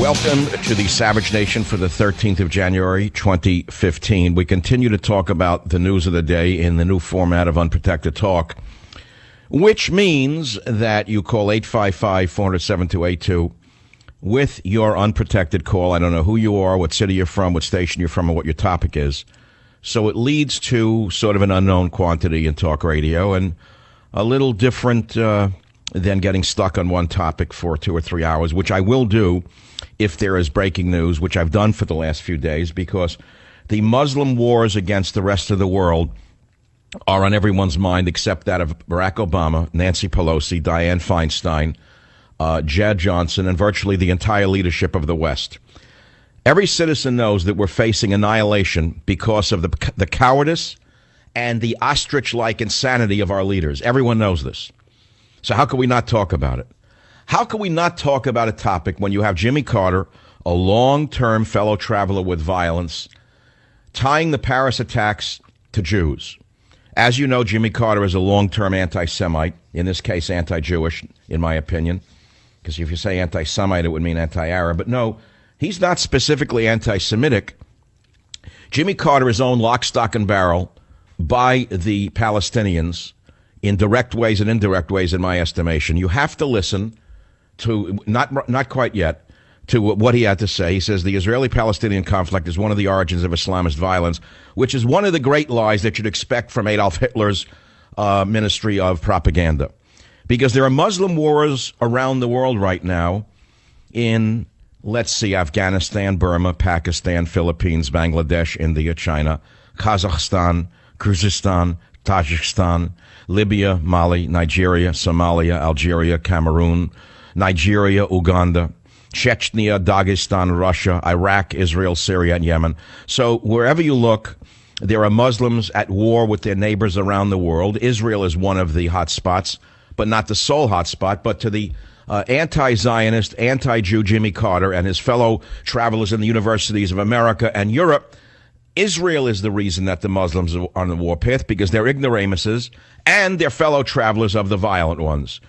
Welcome to the Savage Nation for the 13th of January, 2015. We continue to talk about the news of the day in the new format of Unprotected Talk, which means that you call 855-400-7282 with your unprotected call. I don't know who you are, what city you're from, what station you're from, or what your topic is. So it leads to sort of an unknown quantity in talk radio and a little different than getting stuck on one topic for 2 or 3 hours, which I will do if there is breaking news, which I've done for the last few days, because the Muslim wars against the rest of the world are on everyone's mind except that of Barack Obama, Nancy Pelosi, Dianne Feinstein, Jed Johnson, and virtually the entire leadership of the West. Every citizen knows that we're facing annihilation because of the cowardice and the ostrich-like insanity of our leaders. Everyone knows this. So how can we not talk about it? How can we not talk about a topic when you have Jimmy Carter, a long-term fellow traveler with violence, tying the Paris attacks to Jews? As you know, Jimmy Carter is a long-term anti-Semite, in this case anti-Jewish, in my opinion, because if you say anti-Semite, it would mean anti-Arab. But no, he's not specifically anti-Semitic. Jimmy Carter is owned lock, stock, and barrel by the Palestinians in direct ways and indirect ways, in my estimation. You have to listen to, not quite yet, to what he had to say. He says the Israeli-Palestinian conflict is one of the origins of Islamist violence, which is one of the great lies that you'd expect from Adolf Hitler's ministry of propaganda. Because there are Muslim wars around the world right now in, let's see, Afghanistan, Burma, Pakistan, Philippines, Bangladesh, India, China, Kazakhstan, Kyrgyzstan, Tajikistan, Libya, Mali, Nigeria, Somalia, Algeria, Cameroon, Nigeria, Uganda, Chechnya, Dagestan, Russia, Iraq, Israel, Syria, and Yemen. So wherever you look, there are Muslims at war with their neighbors around the world. Israel is one of the hot spots, but not the sole hot spot. But to the anti-Zionist, anti-Jew Jimmy Carter and his fellow travelers in the universities of America and Europe, Israel is the reason that the Muslims are on the warpath, because they're ignoramuses and they're fellow travelers of the violent ones.